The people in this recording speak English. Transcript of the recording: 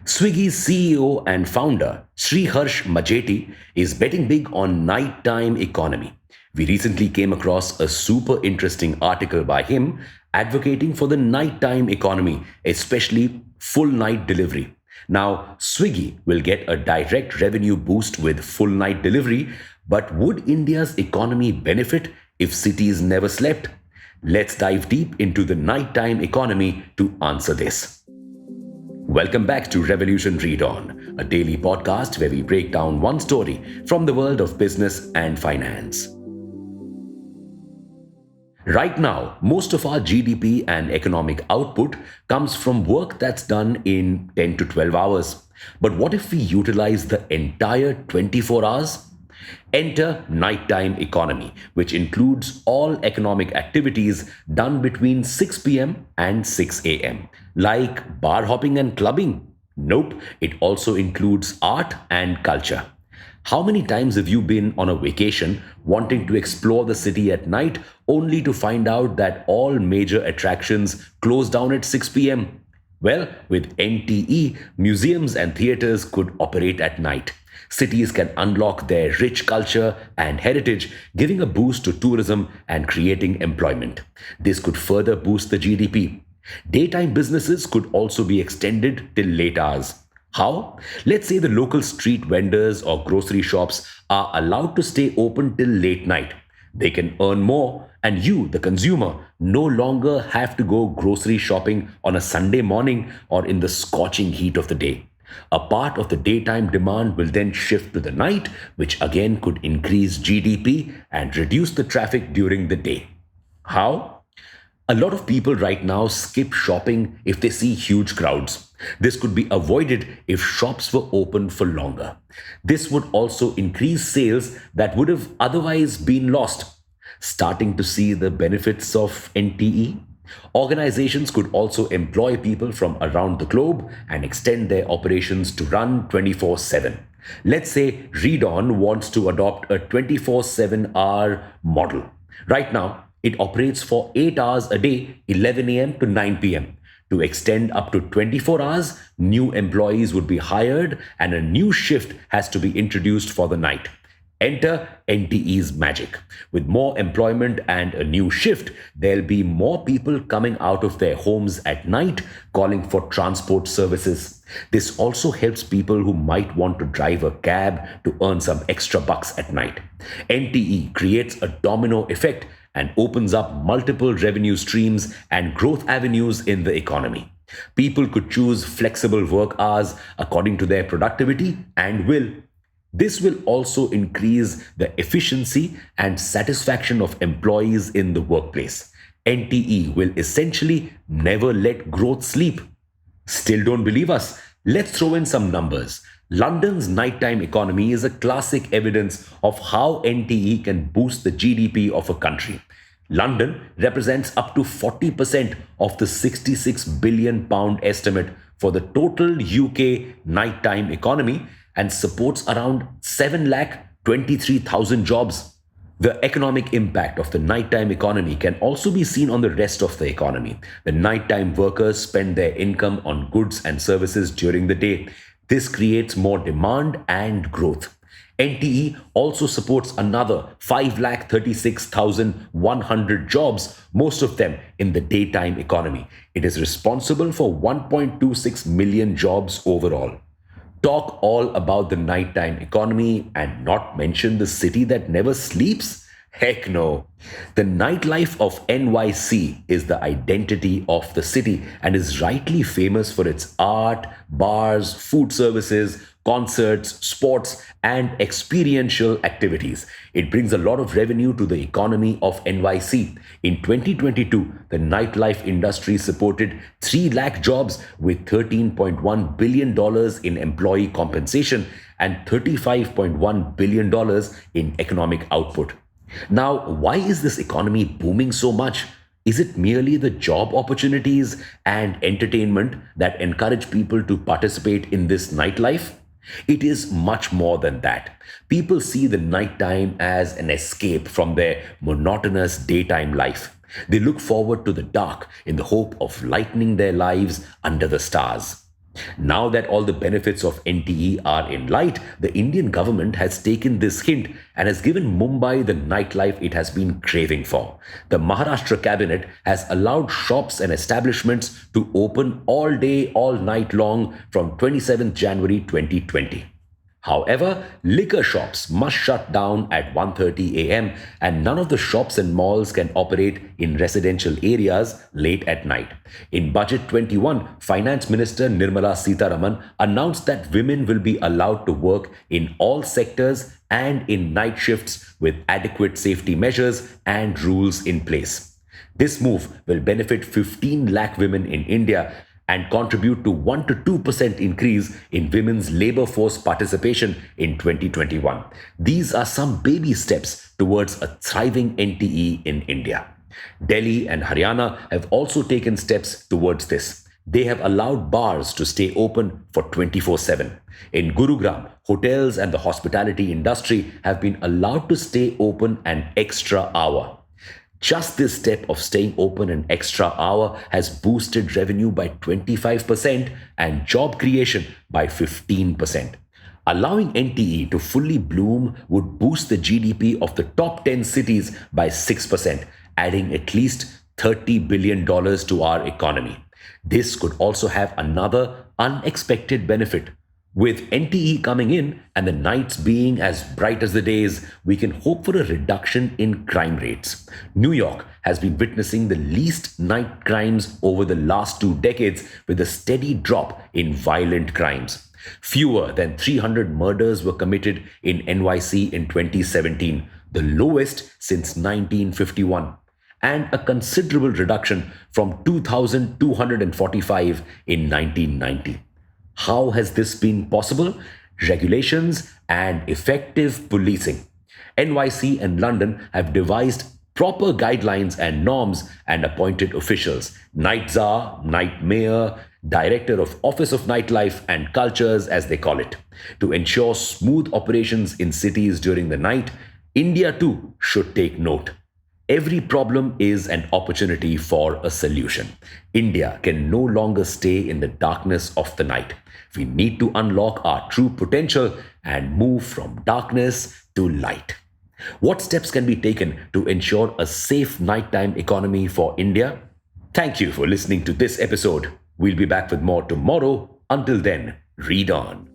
Swiggy's CEO and founder, Sriharsh Majeti, is betting big on nighttime economy. We recently came across a super interesting article by him advocating for the nighttime economy, especially full night delivery. Now, Swiggy will get a direct revenue boost with full night delivery, but would India's economy benefit if cities never slept? Let's dive deep into the nighttime economy to answer this. Welcome back to Revolution Read On, a daily podcast where we break down one story from the world of business and finance. Right now, most of our GDP and economic output comes from work that's done in 10 to 12 hours. But what if we utilize the entire 24 hours? Enter nighttime economy, which includes all economic activities done between 6 p.m. and 6 a.m., like bar hopping and clubbing. Nope, it also includes art and culture. How many times have you been on a vacation wanting to explore the city at night only to find out that all major attractions close down at 6 p.m.? Well, with NTE, museums and theaters could operate at night. Cities can unlock their rich culture and heritage, giving a boost to tourism and creating employment. This could further boost the GDP. Daytime businesses could also be extended till late hours. How? Let's say the local street vendors or grocery shops are allowed to stay open till late night. They can earn more, and you, the consumer, no longer have to go grocery shopping on a Sunday morning or in the scorching heat of the day. A part of the daytime demand will then shift to the night, which again could increase GDP and reduce the traffic during the day. How? A lot of people right now skip shopping if they see huge crowds. This could be avoided if shops were open for longer. This would also increase sales that would have otherwise been lost. Starting to see the benefits of NTE? Organizations could also employ people from around the globe and extend their operations to run 24/7. Let's say ReadOn wants to adopt a 24/7 hour model. Right now, it operates for 8 hours a day, 11 a.m. to 9 p.m. To extend up to 24 hours, new employees would be hired and a new shift has to be introduced for the night. Enter NTE's magic. With more employment and a new shift, there'll be more people coming out of their homes at night calling for transport services. This also helps people who might want to drive a cab to earn some extra bucks at night. NTE creates a domino effect and opens up multiple revenue streams and growth avenues in the economy. People could choose flexible work hours according to their productivity and will. This will also increase the efficiency and satisfaction of employees in the workplace. NTE will essentially never let growth sleep. Still don't believe us? Let's throw in some numbers. London's nighttime economy is a classic evidence of how NTE can boost the GDP of a country. London represents up to 40% of the £66 billion estimate for the total UK nighttime economy and supports around 7,23,000 jobs. The economic impact of the nighttime economy can also be seen on the rest of the economy. The nighttime workers spend their income on goods and services during the day. This creates more demand and growth. NTE also supports another 5,36,100 jobs, most of them in the daytime economy. It is responsible for 1.26 million jobs overall. Talk all about the nighttime economy and not mention the city that never sleeps? Heck no. The nightlife of NYC is the identity of the city and is rightly famous for its art, bars, food services, concerts, sports, and experiential activities. It brings a lot of revenue to the economy of NYC. In 2022, the nightlife industry supported 3 lakh jobs with $13.1 billion in employee compensation and $35.1 billion in economic output. Now, why is this economy booming so much? Is it merely the job opportunities and entertainment that encourage people to participate in this nightlife? It is much more than that. People see the nighttime as an escape from their monotonous daytime life. They look forward to the dark in the hope of lightening their lives under the stars. Now that all the benefits of NTE are in light, the Indian government has taken this hint and has given Mumbai the nightlife it has been craving for. The Maharashtra cabinet has allowed shops and establishments to open all day, all night long from 27th January 2020. However, liquor shops must shut down at 1:30 a.m. and none of the shops and malls can operate in residential areas late at night. In Budget 21, Finance Minister Nirmala Sitharaman announced that women will be allowed to work in all sectors and in night shifts with adequate safety measures and rules in place. This move will benefit 15 lakh women in India and contribute to 1 to 2% increase in women's labor force participation in 2021. These are some baby steps towards a thriving NTE in India. Delhi and Haryana have also taken steps towards this. They have allowed bars to stay open for 24/7. In Gurugram, hotels and the hospitality industry have been allowed to stay open an extra hour. Just this step of staying open an extra hour has boosted revenue by 25% and job creation by 15%. Allowing NTE to fully bloom would boost the GDP of the top 10 cities by 6%, adding at least $30 billion to our economy. This could also have another unexpected benefit. With NTE coming in and the nights being as bright as the days, we can hope for a reduction in crime rates. New York has been witnessing the least night crimes over the last 2 decades with a steady drop in violent crimes. Fewer than 300 murders were committed in NYC in 2017, the lowest since 1951, and a considerable reduction from 2,245 in 1990. How has this been possible? Regulations and effective policing. NYC and London have devised proper guidelines and norms and appointed officials, night czar, night mayor, director of Office of Nightlife and Cultures, as they call it, to ensure smooth operations in cities during the night. India too should take note. Every problem is an opportunity for a solution. India can no longer stay in the darkness of the night. We need to unlock our true potential and move from darkness to light. What steps can be taken to ensure a safe nighttime economy for India? Thank you for listening to this episode. We'll be back with more tomorrow. Until then, read on.